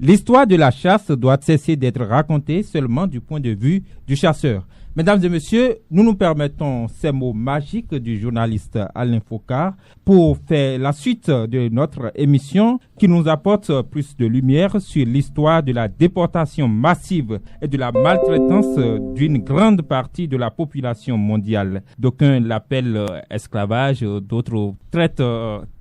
L'histoire de la chasse doit cesser d'être racontée seulement du point de vue du chasseur. Mesdames et messieurs, nous permettons ces mots magiques du journaliste Alain Focard pour faire la suite de notre émission qui nous apporte plus de lumière sur l'histoire de la déportation massive et de la maltraitance d'une grande partie de la population mondiale. D'aucuns l'appellent esclavage, d'autres traitent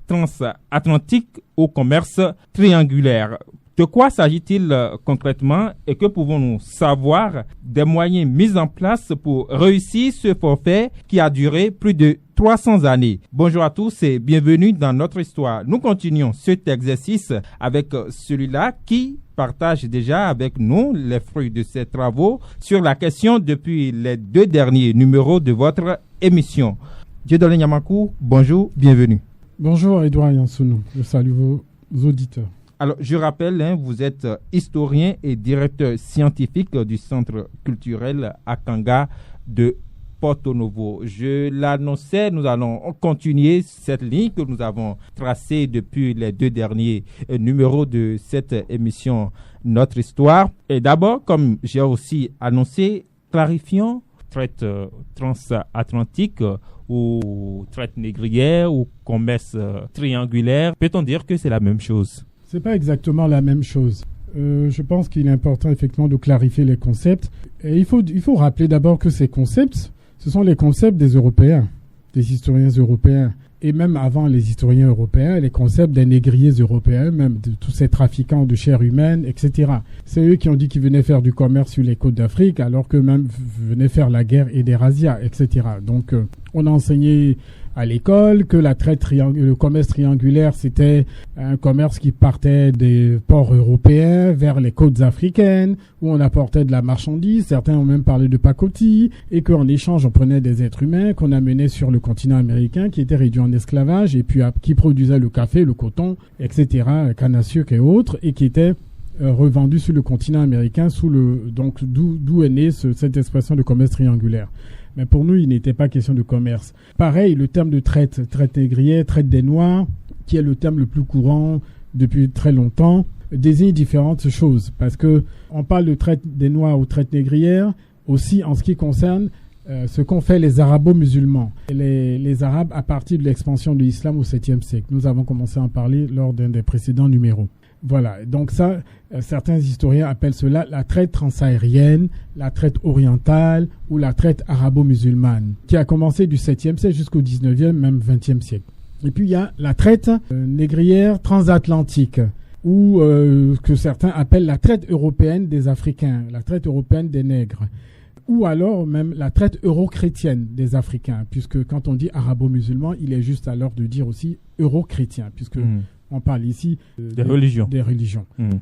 transatlantique au commerce triangulaire. De quoi s'agit-il concrètement et que pouvons-nous savoir des moyens mis en place pour réussir ce forfait qui a duré plus de 300 années? Bonjour à tous et bienvenue dans notre histoire. Nous continuons cet exercice avec celui-là qui partage déjà avec nous les fruits de ses travaux sur la question depuis les 2 derniers numéros de votre émission. Dieudonné Nyamakou, bonjour, bienvenue. Bonjour Edouard Yansounou, je salue vos auditeurs. Alors, je rappelle, vous êtes historien et directeur scientifique du Centre culturel Akanga de Porto Novo. Je l'annonçais, nous allons continuer cette ligne que nous avons tracée depuis les 2 derniers numéros de cette émission Notre Histoire. Et d'abord, comme j'ai aussi annoncé, clarifions traite transatlantique ou traite négrière ou commerce triangulaire. Peut-on dire que c'est la même chose? C'est pas exactement la même chose. Je pense qu'il est important effectivement de clarifier les concepts. Et il faut rappeler d'abord que ces concepts, ce sont les concepts des Européens, des historiens européens. Et même avant les historiens européens, les concepts des négriers européens, même de tous ces trafiquants de chair humaine, etc. C'est eux qui ont dit qu'ils venaient faire du commerce sur les côtes d'Afrique, alors qu'eux-mêmes venaient faire la guerre et des razzias, etc. Donc, on a enseigné à l'école que le commerce triangulaire, c'était un commerce qui partait des ports européens vers les côtes africaines, où on apportait de la marchandise. Certains ont même parlé de pacotille, et qu'en échange, on prenait des êtres humains qu'on amenait sur le continent américain, qui étaient réduits en esclavage, et puis qui produisaient le café, le coton, etc., canne à sucre et autres, et qui étaient revendus sur le continent américain donc d'où est née cette expression de commerce triangulaire. Mais pour nous, il n'était pas question de commerce. Pareil, le terme de traite négrière, traite des Noirs, qui est le terme le plus courant depuis très longtemps, désigne différentes choses. Parce que on parle de traite des Noirs ou traite négrière aussi en ce qui concerne ce qu'ont fait les arabo-musulmans. Les Arabes à partir de l'expansion de l'islam au 7e siècle. Nous avons commencé à en parler lors d'un des précédents numéros. Voilà, donc ça, certains historiens appellent cela la traite transsaharienne, la traite orientale ou la traite arabo-musulmane, qui a commencé du 7e siècle jusqu'au 19e, même 20e siècle. Et puis il y a la traite négrière transatlantique, ou que certains appellent la traite européenne des Africains, la traite européenne des nègres, ou alors même la traite euro-chrétienne des Africains, puisque quand on dit arabo-musulman, il est juste alors de dire aussi euro-chrétien, puisque on parle ici des religions.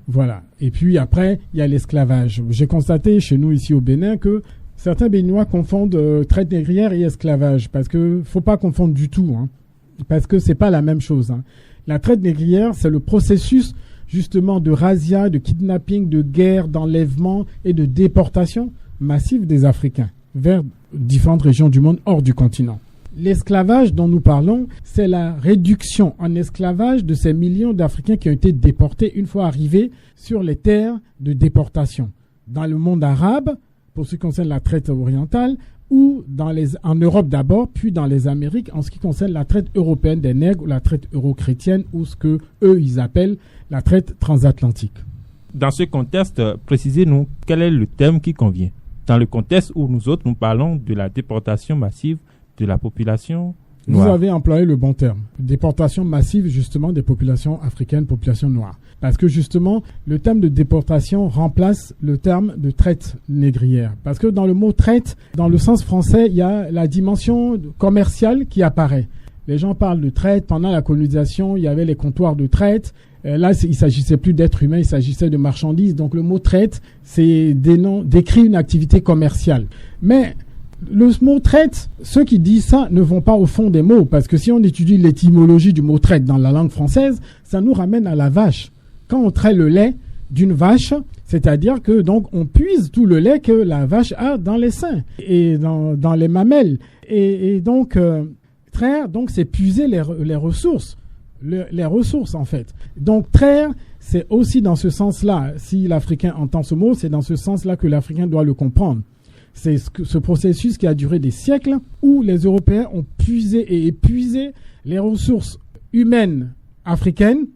Voilà. Et puis après, il y a l'esclavage. J'ai constaté chez nous ici au Bénin que certains Béninois confondent traite négrière et esclavage, parce que faut pas confondre du tout, parce que c'est pas la même chose. La traite négrière, c'est le processus justement de razzia, de kidnapping, de guerre, d'enlèvement et de déportation massive des Africains vers différentes régions du monde hors du continent. L'esclavage dont nous parlons, c'est la réduction en esclavage de ces millions d'Africains qui ont été déportés une fois arrivés sur les terres de déportation. Dans le monde arabe, pour ce qui concerne la traite orientale, ou en Europe d'abord, puis dans les Amériques, en ce qui concerne la traite européenne des nègres ou la traite euro-chrétienne, ou ce que eux ils appellent la traite transatlantique. Dans ce contexte, précisez-nous quel est le thème qui convient. Dans le contexte où nous parlons de la déportation massive de la population noire. Vous avez employé le bon terme. Déportation massive, justement, des populations africaines, populations noires. Parce que, justement, le terme de déportation remplace le terme de traite négrière. Parce que dans le mot traite, dans le sens français, il y a la dimension commerciale qui apparaît. Les gens parlent de traite. Pendant la colonisation, il y avait les comptoirs de traite. Là, il s'agissait plus d'êtres humains, il s'agissait de marchandises. Donc, le mot traite, décrit une activité commerciale. Mais le mot traite, ceux qui disent ça ne vont pas au fond des mots, parce que si on étudie l'étymologie du mot traite dans la langue française, ça nous ramène à la vache. Quand on traite le lait d'une vache, c'est-à-dire que donc on puise tout le lait que la vache a dans les seins et dans les mamelles. Et donc traire, donc c'est puiser les ressources les ressources, en fait. Donc, traire, c'est aussi dans ce sens-là, si l'Africain entend ce mot, c'est dans ce sens-là que l'Africain doit le comprendre. C'est ce processus qui a duré des siècles où les Européens ont puisé et épuisé les ressources humaines africaines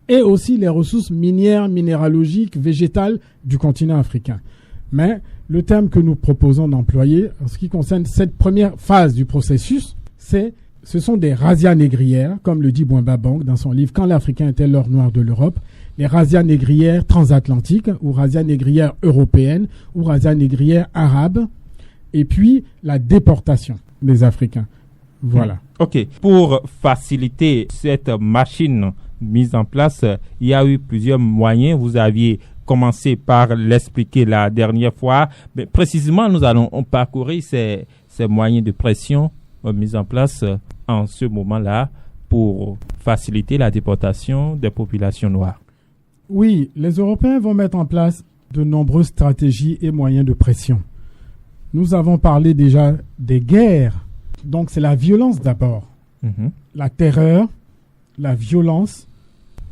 et aussi les ressources minières, minéralogiques, végétales du continent africain. Mais le terme que nous proposons d'employer en ce qui concerne cette première phase du processus, ce sont des razzias négrières, comme le dit Boumba Bang dans son livre « Quand l'Africain était l'or noir de l'Europe », les razzias négrières transatlantiques ou razzias négrières européennes ou razzias négrières arabes, et puis la déportation des Africains. Voilà. OK. Pour faciliter cette machine mise en place, il y a eu plusieurs moyens. Vous aviez commencé par l'expliquer la dernière fois. Mais précisément, nous allons parcourir ces moyens de pression mis en place en ce moment-là pour faciliter la déportation des populations noires. Oui, les Européens vont mettre en place de nombreuses stratégies et moyens de pression. Nous avons parlé déjà des guerres. Donc, c'est la violence d'abord. La terreur, la violence.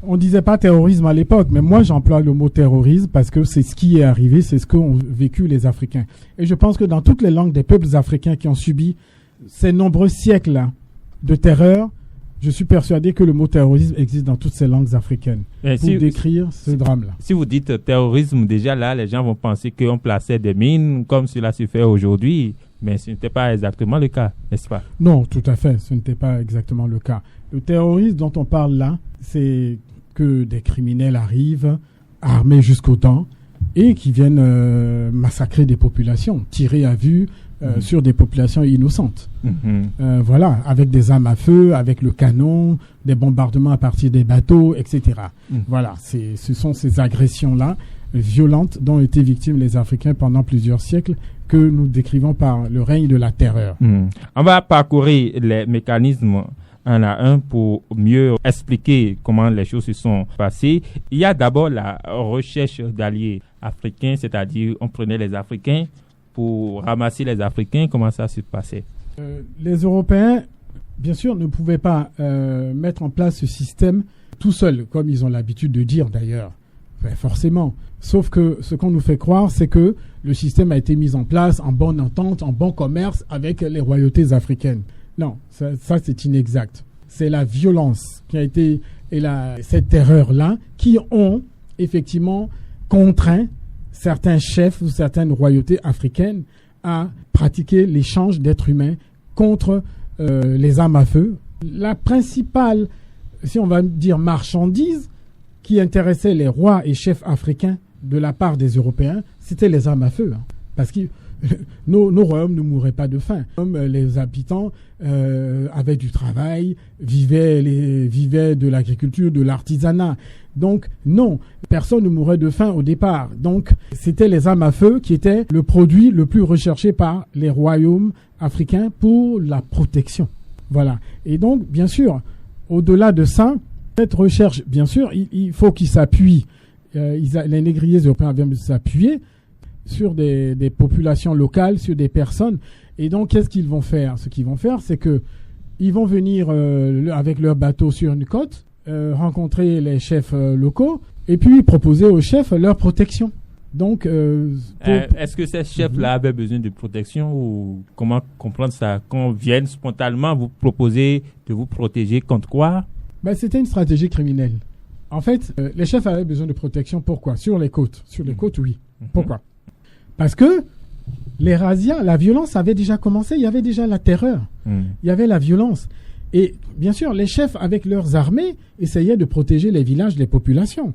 On ne disait pas terrorisme à l'époque, mais moi, j'emploie le mot terrorisme parce que c'est ce qui est arrivé, c'est ce qu'ont vécu les Africains. Et je pense que dans toutes les langues des peuples africains qui ont subi ces nombreux siècles de terreur, je suis persuadé que le mot terrorisme existe dans toutes ces langues africaines pour décrire ce drame-là. Si vous dites terrorisme, déjà là, les gens vont penser qu'on plaçait des mines comme cela se fait aujourd'hui, mais ce n'était pas exactement le cas, n'est-ce pas? Non, tout à fait, ce n'était pas exactement le cas. Le terrorisme dont on parle là, c'est que des criminels arrivent, armés jusqu'aux dents, et qui viennent massacrer des populations, tirer à vue sur des populations innocentes. Voilà, avec des armes à feu, avec le canon, des bombardements à partir des bateaux, etc. Voilà, ce sont ces agressions-là violentes dont ont été victimes les Africains pendant plusieurs siècles que nous décrivons par le règne de la terreur. On va parcourir les mécanismes un à un pour mieux expliquer comment les choses se sont passées. Il y a d'abord la recherche d'alliés africains, c'est-à-dire on prenait les Africains pour ramasser les Africains. Comment ça se passait? Les Européens, bien sûr, ne pouvaient pas mettre en place ce système tout seuls, comme ils ont l'habitude de dire d'ailleurs. Forcément. Sauf que ce qu'on nous fait croire, c'est que le système a été mis en place en bonne entente, en bon commerce avec les royautés africaines. Non, ça c'est inexact. C'est la violence qui a été, et cette terreur-là, qui ont effectivement contraint certains chefs ou certaines royautés africaines à pratiquer l'échange d'êtres humains contre les armes à feu. La principale, si on va dire marchandise, qui intéressait les rois et chefs africains de la part des Européens, c'était les armes à feu. Parce que nos royaumes ne mouraient pas de faim. Les habitants avaient du travail, vivaient de l'agriculture, de l'artisanat. Donc non, personne ne mourait de faim au départ. Donc c'était les armes à feu qui étaient le produit le plus recherché par les royaumes africains pour la protection. Voilà. Et donc, bien sûr, au-delà de ça, cette recherche, bien sûr, il faut qu'ils s'appuient. Les négriers européens avaient s'appuyer sur des populations locales, sur des personnes. Et donc, qu'est-ce qu'ils vont faire? Ce qu'ils vont faire, c'est que ils vont venir avec leur bateau sur une côte, rencontrer les chefs locaux, et puis proposer aux chefs leur protection. Donc, est-ce que ces chefs-là avaient besoin de protection ou comment comprendre ça? Qu'on vienne spontanément vous proposer de vous protéger contre quoi? C'était une stratégie criminelle. En fait, les chefs avaient besoin de protection. Pourquoi? Sur les côtes. Sur les côtes, oui. Pourquoi? Parce que les razzias, la violence avait déjà commencé. Il y avait déjà la terreur. Il y avait la violence. Et bien sûr, les chefs, avec leurs armées, essayaient de protéger les villages, les populations.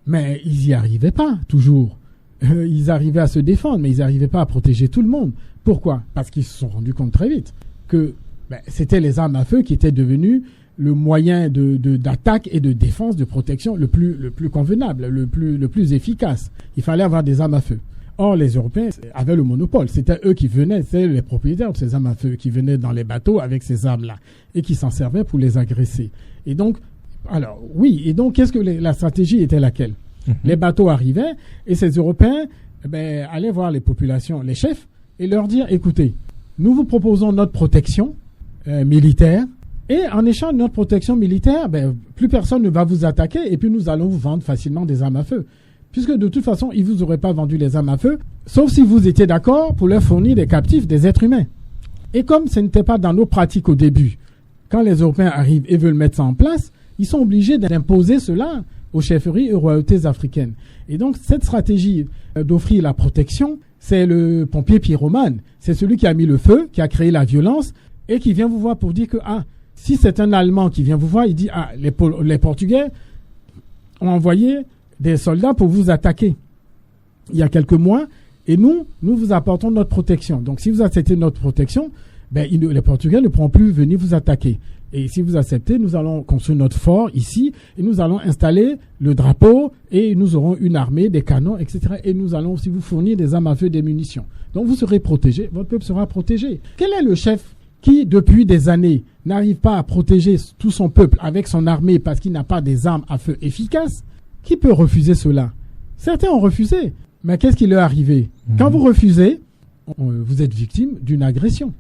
Mais ils n'y arrivaient pas, toujours. Ils arrivaient à se défendre, mais ils n'arrivaient pas à protéger tout le monde. Pourquoi? Parce qu'ils se sont rendus compte très vite que c'était les armes à feu qui étaient devenues le moyen d'attaque et de défense, de protection le plus convenable, le plus efficace. Il fallait avoir des armes à feu. Or, les Européens avaient le monopole. C'était eux qui venaient, c'est les propriétaires de ces armes à feu qui venaient dans les bateaux avec ces armes-là et qui s'en servaient pour les agresser. Et donc, qu'est-ce que la stratégie était laquelle? Les bateaux arrivaient et ces Européens allaient voir les populations, les chefs, et leur dire, écoutez, nous vous proposons notre protection militaire, Et en échange de notre protection militaire, plus personne ne va vous attaquer et puis nous allons vous vendre facilement des armes à feu. Puisque de toute façon, ils ne vous auraient pas vendu les armes à feu, sauf si vous étiez d'accord pour leur fournir des captifs, des êtres humains. Et comme ce n'était pas dans nos pratiques au début, quand les Européens arrivent et veulent mettre ça en place, ils sont obligés d'imposer cela aux chefferies et aux royautés africaines. Et donc, cette stratégie d'offrir la protection, c'est le pompier pyromane. C'est celui qui a mis le feu, qui a créé la violence et qui vient vous voir pour dire que, si c'est un Allemand qui vient vous voir, il dit, les Portugais ont envoyé des soldats pour vous attaquer il y a quelques mois et nous vous apportons notre protection. Donc, si vous acceptez notre protection, les Portugais ne pourront plus venir vous attaquer. Et si vous acceptez, nous allons construire notre fort ici et nous allons installer le drapeau et nous aurons une armée, des canons, etc. Et nous allons aussi vous fournir des armes à feu, des munitions. Donc, vous serez protégés, votre peuple sera protégé. Quel est le chef qui, depuis des années, n'arrive pas à protéger tout son peuple avec son armée parce qu'il n'a pas des armes à feu efficaces? Qui peut refuser cela? Certains ont refusé. Mais qu'est-ce qui leur est arrivé? Quand vous refusez, vous êtes victime d'une agression.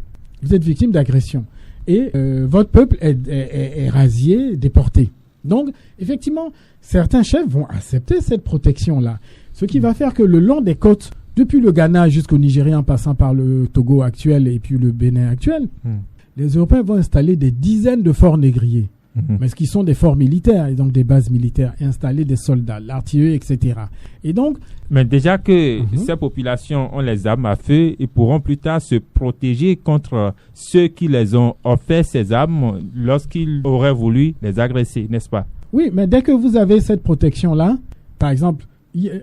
Vous êtes victime d'agression. Et votre peuple est rasié, déporté. Donc, effectivement, certains chefs vont accepter cette protection-là. Ce qui va faire que le long des côtes, depuis le Ghana jusqu'au Nigeria, en passant par le Togo actuel et puis le Bénin actuel, les Européens vont installer des dizaines de forts négriers. Mais ce qui sont des forts militaires et donc des bases militaires, et installer des soldats, l'artillerie, etc. Et donc, mais déjà que ces populations ont les armes à feu et pourront plus tard se protéger contre ceux qui les ont offert ces armes lorsqu'ils auraient voulu les agresser, n'est-ce pas? Oui, mais dès que vous avez cette protection-là, par exemple,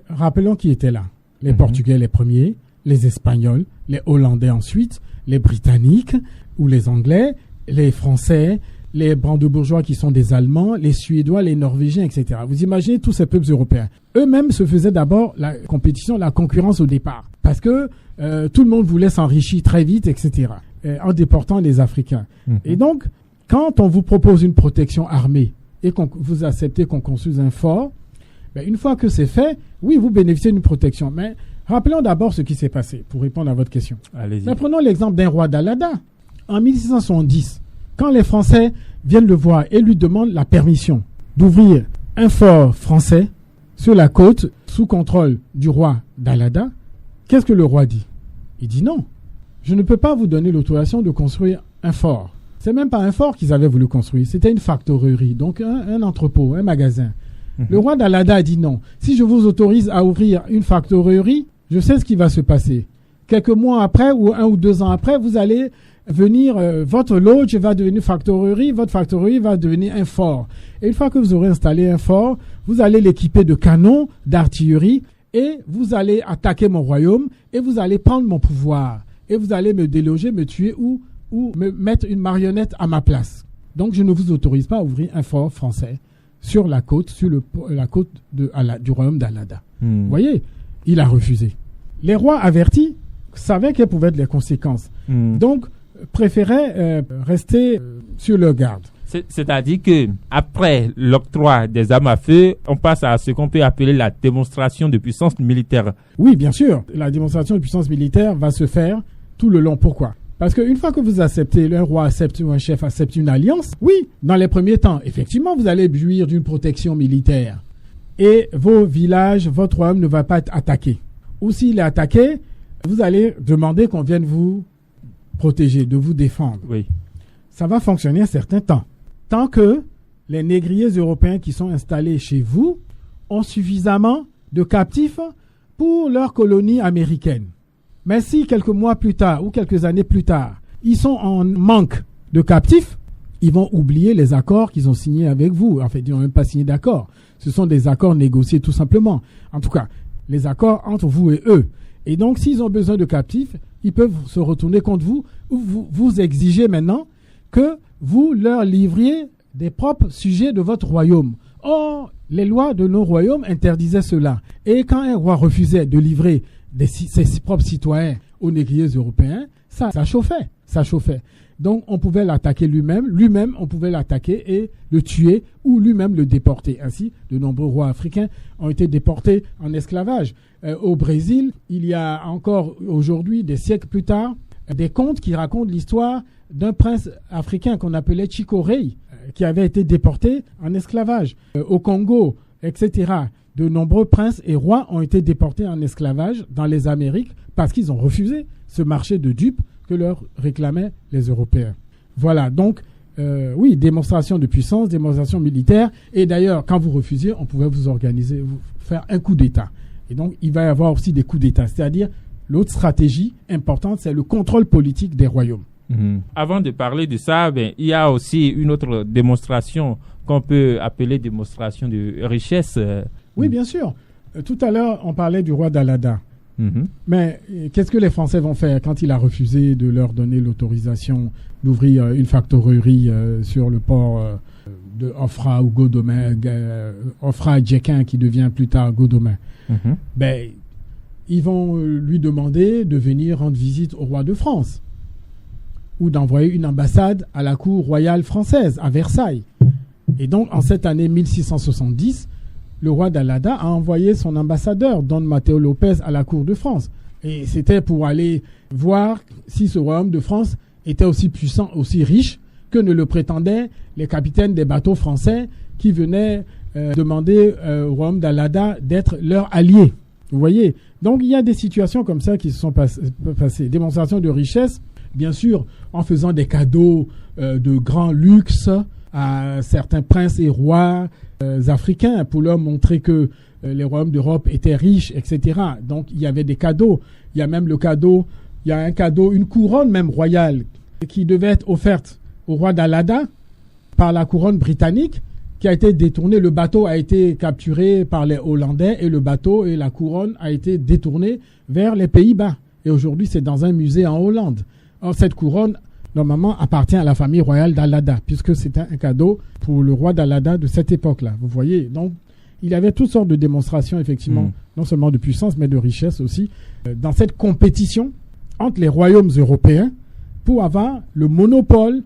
rappelons qui étaient là. Les Portugais les premiers, les Espagnols, les Hollandais ensuite, les Britanniques ou les Anglais, les Français, les brandebourgeois qui sont des Allemands, les Suédois, les Norvégiens, etc. Vous imaginez tous ces peuples européens. Eux-mêmes se faisaient d'abord la compétition, la concurrence au départ. Parce que tout le monde voulait s'enrichir très vite, etc. En déportant les Africains. Et donc, quand on vous propose une protection armée et que vous acceptez qu'on construise un fort, une fois que c'est fait, oui, vous bénéficiez d'une protection. Mais rappelons d'abord ce qui s'est passé pour répondre à votre question. Allez-y. Mais prenons l'exemple d'un roi d'Alada. En 1670, quand les Français viennent le voir et lui demandent la permission d'ouvrir un fort français sur la côte sous contrôle du roi d'Alada, qu'est-ce que le roi dit? Il dit non, je ne peux pas vous donner l'autorisation de construire un fort. C'est même pas un fort qu'ils avaient voulu construire, c'était une factorerie, donc un entrepôt, un magasin. Le roi d'Alada a dit non, si je vous autorise à ouvrir une factorerie, je sais ce qui va se passer. Quelques mois après ou 1 ou 2 ans après, vous allez venir, votre lodge va devenir factorerie, votre factorerie va devenir un fort. Et une fois que vous aurez installé un fort, vous allez l'équiper de canons, d'artillerie, et vous allez attaquer mon royaume, et vous allez prendre mon pouvoir, et vous allez me déloger, me tuer ou me mettre une marionnette à ma place. Donc je ne vous autorise pas à ouvrir un fort français sur la côte, la côte du royaume d'Alada. Vous voyez, il a refusé. Les rois avertis savaient quelles pouvaient être les conséquences. Donc, préféraient rester sur leur garde. C'est-à-dire que après l'octroi des armes à feu, on passe à ce qu'on peut appeler la démonstration de puissance militaire. Oui, bien sûr. La démonstration de puissance militaire va se faire tout le long. Pourquoi? Parce qu'une fois que vous acceptez, un roi accepte ou un chef accepte une alliance, oui, dans les premiers temps, effectivement, vous allez jouir d'une protection militaire. Et vos villages, votre royaume ne va pas être attaqué. Ou s'il est attaqué, vous allez demander qu'on vienne vous protéger, de vous défendre. Oui. Ça va fonctionner un certain temps. Tant que les négriers européens qui sont installés chez vous ont suffisamment de captifs pour leur colonie américaine. Mais si quelques mois plus tard ou quelques années plus tard, ils sont en manque de captifs, ils vont oublier les accords qu'ils ont signés avec vous. En fait, ils n'ont même pas signé d'accord. Ce sont des accords négociés tout simplement. En tout cas, les accords entre vous et eux. Et donc, s'ils ont besoin de captifs, ils peuvent se retourner contre vous ou vous exiger maintenant que vous leur livriez des propres sujets de votre royaume. Or, les lois de nos royaumes interdisaient cela. Et quand un roi refusait de livrer ses propres citoyens aux négriers européens, ça chauffait. Donc, on pouvait l'attaquer lui-même, on pouvait l'attaquer et le tuer ou lui-même le déporter. Ainsi, de nombreux rois africains ont été déportés en esclavage. Au Brésil, il y a encore aujourd'hui, des siècles plus tard, des contes qui racontent l'histoire d'un prince africain qu'on appelait Chico Rey, qui avait été déporté en esclavage. Au Congo, etc., de nombreux princes et rois ont été déportés en esclavage dans les Amériques parce qu'ils ont refusé ce marché de dupes que leur réclamaient les Européens. Voilà, donc, oui, démonstration de puissance, démonstration militaire. Et d'ailleurs, quand vous refusiez, on pouvait vous organiser, vous faire un coup d'État. Et donc, il va y avoir aussi des coups d'État. C'est-à-dire, l'autre stratégie importante, c'est le contrôle politique des royaumes. Avant de parler de ça, il y a aussi une autre démonstration qu'on peut appeler démonstration de richesse. Oui, bien sûr. Tout à l'heure, on parlait du roi d'Alada. Mais qu'est-ce que les Français vont faire quand il a refusé de leur donner l'autorisation d'ouvrir une factorerie sur le port de Ofra ou Godomain, Ofra-Djekin qui devient plus tard Godomain? Ils vont lui demander de venir rendre visite au roi de France ou d'envoyer une ambassade à la cour royale française à Versailles. Et donc, en cette année 1670, le roi d'Alada a envoyé son ambassadeur, Don Matteo Lopez, à la cour de France. Et c'était pour aller voir si ce royaume de France était aussi puissant, aussi riche que ne le prétendaient les capitaines des bateaux français qui venaient demander au royaume d'Alada d'être leur allié. Vous voyez? Donc, il y a des situations comme ça qui se sont passées. Démonstration de richesse, bien sûr, en faisant des cadeaux de grand luxe à certains princes et rois africains pour leur montrer que les royaumes d'Europe étaient riches, etc. Donc, il y avait des cadeaux. Il y a même un cadeau, une couronne même royale qui devait être offerte au roi d'Alada par la couronne britannique qui a été détournée. Le bateau a été capturé par les Hollandais et le bateau et la couronne a été détournée vers les Pays-Bas. Et aujourd'hui, c'est dans un musée en Hollande. Or, cette couronne, normalement, appartient à la famille royale d'Alada, puisque c'était un cadeau pour le roi d'Alada de cette époque-là. Vous voyez, donc, il y avait toutes sortes de démonstrations, effectivement, non seulement de puissance, mais de richesse aussi, dans cette compétition entre les royaumes européens pour avoir le monopole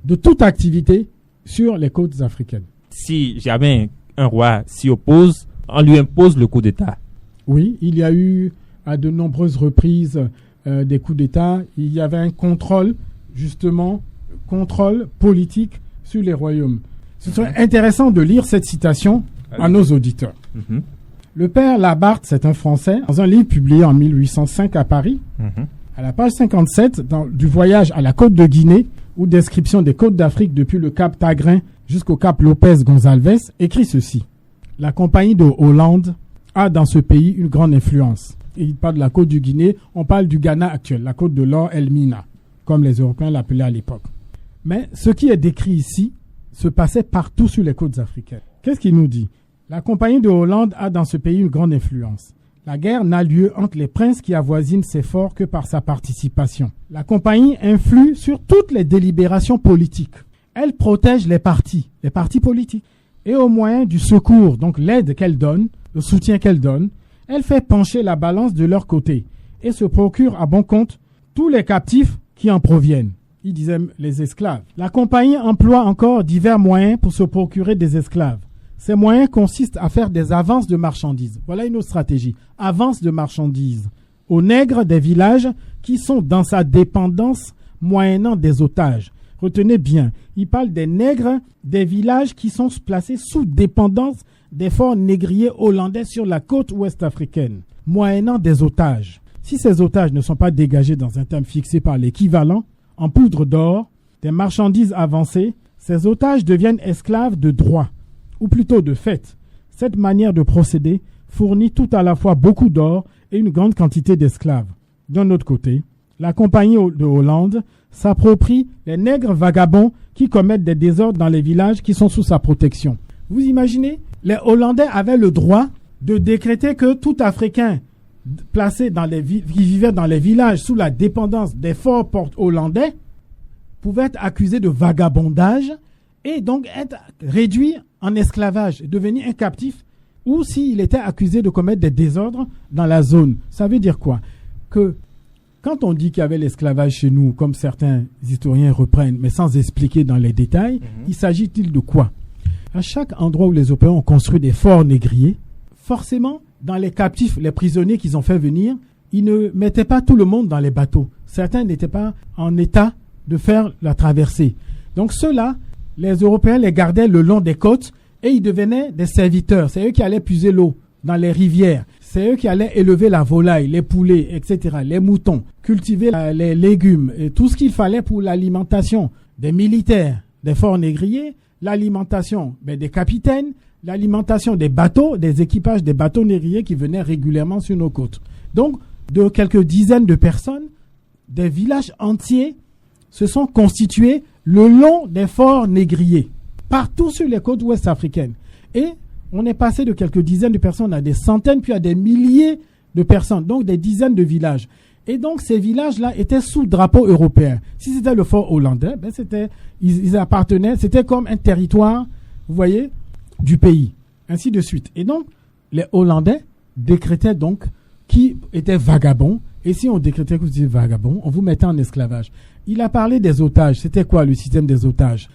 de toute activité sur les côtes africaines. Si jamais un roi s'y oppose, on lui impose le coup d'État. Oui, il y a eu à de nombreuses reprises des coups d'État. Il y avait un contrôle politique sur les royaumes. Ce serait intéressant de lire cette citation à nos auditeurs. Le père Labarthe, c'est un Français, dans un livre publié en 1805 à Paris, à la page 57, du voyage à la côte de Guinée, ou description des côtes d'Afrique depuis le cap Tagrin jusqu'au cap Lopez Gonzalves, écrit ceci. La compagnie de Hollande a dans ce pays une grande influence. Et il parle de la côte du Guinée, on parle du Ghana actuel, la côte de l'or Elmina, comme les Européens l'appelaient à l'époque. Mais ce qui est décrit ici se passait partout sur les côtes africaines. Qu'est-ce qu'il nous dit? La compagnie de Hollande a dans ce pays une grande influence. La guerre n'a lieu entre les princes qui avoisinent ses forts que par sa participation. La compagnie influe sur toutes les délibérations politiques. Elle protège les partis politiques. Et au moyen du secours, donc l'aide qu'elle donne, le soutien qu'elle donne, elle fait pencher la balance de leur côté et se procure à bon compte tous les captifs qui en proviennent. Ils disaient les esclaves. La compagnie emploie encore divers moyens pour se procurer des esclaves. Ces moyens consistent à faire des avances de marchandises. Voilà une autre stratégie. Avances de marchandises aux nègres des villages qui sont dans sa dépendance moyennant des otages. Retenez bien, il parle des nègres des villages qui sont placés sous dépendance des forts négriers hollandais sur la côte ouest africaine, moyennant des otages. Si ces otages ne sont pas dégagés dans un terme fixé par l'équivalent, en poudre d'or, des marchandises avancées, ces otages deviennent esclaves de droit, ou plutôt de fait. Cette manière de procéder fournit tout à la fois beaucoup d'or et une grande quantité d'esclaves. D'un autre côté, la compagnie de Hollande s'approprie les nègres vagabonds qui commettent des désordres dans les villages qui sont sous sa protection. Vous imaginez? Les Hollandais avaient le droit de décréter que tout Africain placé qui vivait dans les villages sous la dépendance des forts ports hollandais pouvait être accusé de vagabondage et donc être réduit en esclavage, devenir un captif, ou s'il était accusé de commettre des désordres dans la zone. Ça veut dire quoi? Que quand on dit qu'il y avait l'esclavage chez nous, comme certains historiens reprennent, mais sans expliquer dans les détails, il s'agit-il de quoi? À chaque endroit où les Européens ont construit des forts négriers, forcément, dans les captifs, les prisonniers qu'ils ont fait venir, ils ne mettaient pas tout le monde dans les bateaux. Certains n'étaient pas en état de faire la traversée. Donc ceux-là, les Européens les gardaient le long des côtes et ils devenaient des serviteurs. C'est eux qui allaient puiser l'eau dans les rivières. C'est eux qui allaient élever la volaille, les poulets, etc., les moutons, cultiver les légumes et tout ce qu'il fallait pour l'alimentation des militaires, des forts négriers, l'alimentation des capitaines, l'alimentation des bateaux, des équipages des bateaux négriers qui venaient régulièrement sur nos côtes. Donc, de quelques dizaines de personnes, des villages entiers se sont constitués le long des forts négriers, partout sur les côtes ouest africaines. Et on est passé de quelques dizaines de personnes à des centaines, puis à des milliers de personnes, donc des dizaines de villages. Et donc, ces villages-là étaient sous drapeau européen. Si c'était le fort hollandais, ils appartenaient, c'était comme un territoire, vous voyez, du pays, ainsi de suite. Et donc, les Hollandais décrétaient donc qui était vagabond. Et si on décrétait que vous étiez vagabond, on vous mettait en esclavage. Il a parlé des otages. C'était quoi le système des otages?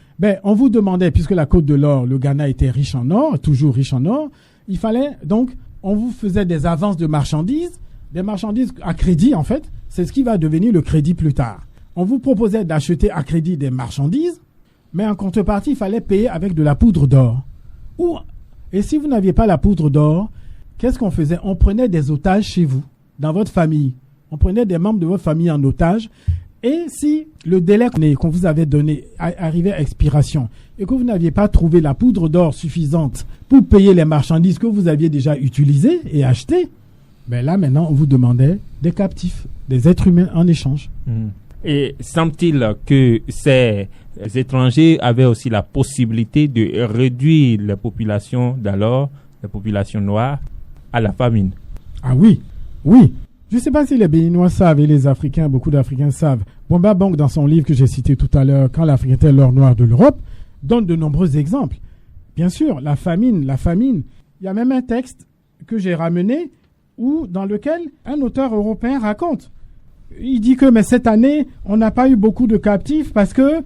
On vous demandait, puisque la Côte de l'Or, le Ghana était riche en or, toujours riche en or, il fallait donc, on vous faisait des avances de marchandises, des marchandises à crédit en fait. C'est ce qui va devenir le crédit plus tard. On vous proposait d'acheter à crédit des marchandises, mais en contrepartie, il fallait payer avec de la poudre d'or. Et si vous n'aviez pas la poudre d'or, qu'est-ce qu'on faisait? On prenait des otages chez vous, dans votre famille. On prenait des membres de votre famille en otage. Et si le délai qu'on vous avait donné arrivait à expiration et que vous n'aviez pas trouvé la poudre d'or suffisante pour payer les marchandises que vous aviez déjà utilisées et achetées, là maintenant on vous demandait des captifs, des êtres humains en échange. Et semble-t-il que ces étrangers avaient aussi la possibilité de réduire la population d'alors, la population noire, à la famine? Ah oui, oui. Je ne sais pas si les Béninois savent et les Africains, beaucoup d'Africains savent. Bomba Bang, dans son livre que j'ai cité tout à l'heure, Quand l'Afrique était l'or noir de l'Europe, donne de nombreux exemples. Bien sûr, la famine. Il y a même un texte que j'ai ramené dans lequel un auteur européen raconte. Il dit que cette année, on n'a pas eu beaucoup de captifs parce que,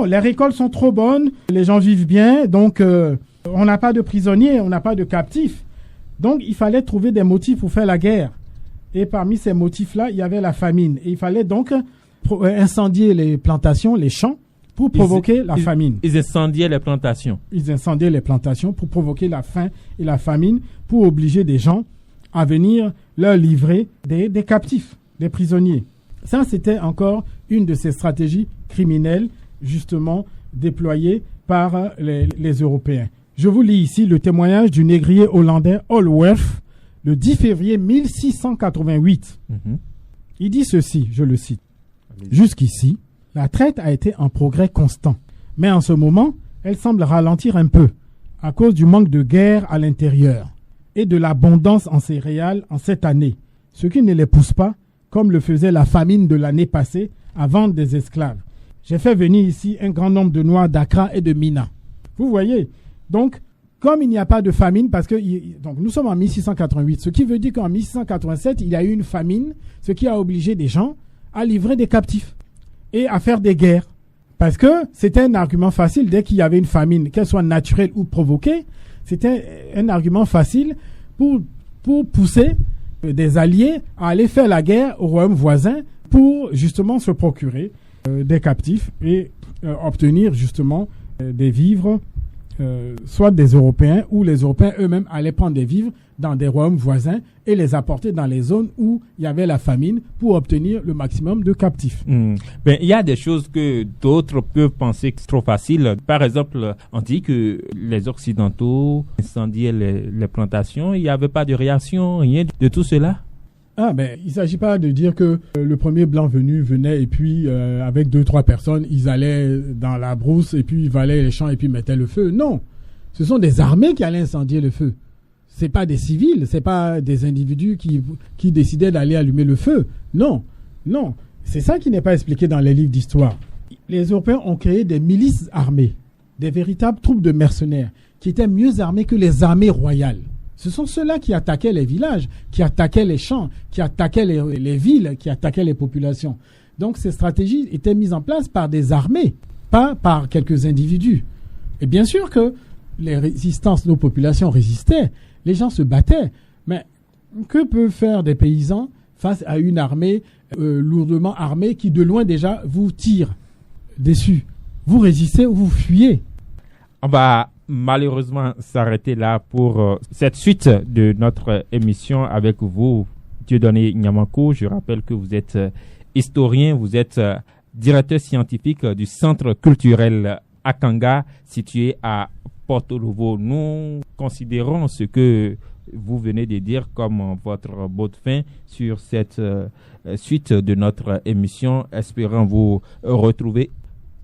les récoltes sont trop bonnes, les gens vivent bien, donc on n'a pas de prisonniers, on n'a pas de captifs. Donc, il fallait trouver des motifs pour faire la guerre. Et parmi ces motifs-là, il y avait la famine. Et il fallait donc incendier les plantations, les champs, pour provoquer la famine. Ils incendiaient les plantations. Ils incendiaient les plantations pour provoquer la faim et la famine, pour obliger des gens à venir leur livrer des captifs, des prisonniers. Ça, c'était encore une de ces stratégies criminelles, justement, déployées par les Européens. Je vous lis ici le témoignage du négrier hollandais Holworth, le 10 février 1688. Il dit ceci, je le cite. « Jusqu'ici, la traite a été en progrès constant. Mais en ce moment, elle semble ralentir un peu à cause du manque de guerre à l'intérieur et de l'abondance en céréales en cette année, ce qui ne les pousse pas, comme le faisait la famine de l'année passée, à vendre des esclaves. J'ai fait venir ici un grand nombre de Noirs d'Accra et de Mina. » Vous voyez, donc, comme il n'y a pas de famine, parce que donc nous sommes en 1688, ce qui veut dire qu'en 1687, il y a eu une famine, ce qui a obligé des gens à livrer des captifs et à faire des guerres. Parce que c'était un argument facile, dès qu'il y avait une famine, qu'elle soit naturelle ou provoquée, c'était un argument facile pour pousser des alliés à aller faire la guerre au royaume voisin pour justement se procurer des captifs et obtenir justement des vivres, soit des Européens, ou les Européens eux-mêmes allaient prendre des vivres dans des royaumes voisins et les apporter dans les zones où il y avait la famine pour obtenir le maximum de captifs. Il y a des choses que d'autres peuvent penser que c'est trop facile. Par exemple, on dit que les Occidentaux incendiaient les plantations, il n'y avait pas de réaction, rien de tout cela. Il ne s'agit pas de dire que le premier blanc venait et puis avec 2-3 personnes, ils allaient dans la brousse et puis ils valaient les champs et puis mettaient le feu. Non, ce sont des armées qui allaient incendier le feu. C'est pas des civils, c'est pas des individus qui décidaient d'aller allumer le feu. Non. C'est ça qui n'est pas expliqué dans les livres d'histoire. Les Européens ont créé des milices armées, des véritables troupes de mercenaires qui étaient mieux armées que les armées royales. Ce sont ceux-là qui attaquaient les villages, qui attaquaient les champs, qui attaquaient les villes, qui attaquaient les populations. Donc ces stratégies étaient mises en place par des armées, pas par quelques individus. Et bien sûr que les résistances, nos populations résistaient, les gens se battaient. Mais que peuvent faire des paysans face à une armée lourdement armée qui de loin déjà vous tire déçu. Vous résistez ou vous fuyez. On va malheureusement s'arrêter là pour cette suite de notre émission avec vous, Dieudonné Niamanko. Je rappelle que vous êtes historien, vous êtes directeur scientifique du Centre culturel Akanga, situé à Porto Novo. Nous considérons ce que vous venez de dire comme votre mot de fin sur cette suite de notre émission. Espérons vous retrouver.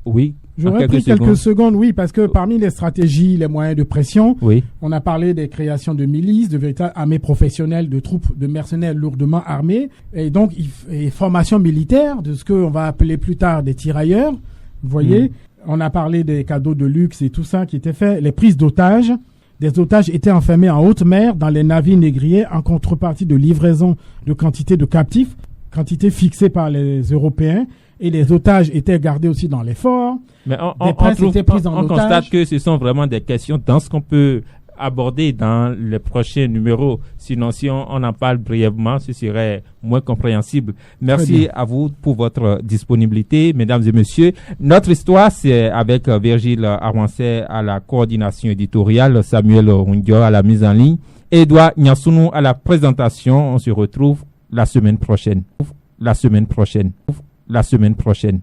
Oui. J'aurais pris quelques secondes, oui, parce que parmi les stratégies, les moyens de pression, oui, on a parlé des créations de milices, de véritables armées professionnelles, de troupes de mercenaires lourdement armés, et donc et formation militaire, de ce qu'on va appeler plus tard des tirailleurs. Vous voyez, on a parlé des cadeaux de luxe et tout ça qui était fait, les prises d'otages. Des otages étaient enfermés en haute mer dans les navires négriers en contrepartie de livraison de quantités de captifs, quantités fixées par les Européens. Et les otages étaient gardés aussi dans les forts. Mais on constate que ce sont vraiment des questions dans ce qu'on peut aborder dans les prochains numéros. Sinon, si on en parle brièvement, ce serait moins compréhensible. Merci à vous pour votre disponibilité, mesdames et messieurs. Notre histoire, c'est avec Virgile Arwancet à la coordination éditoriale, Samuel Rundio à la mise en ligne, Edouard Niasounou à la présentation. On se retrouve la semaine prochaine. La semaine prochaine.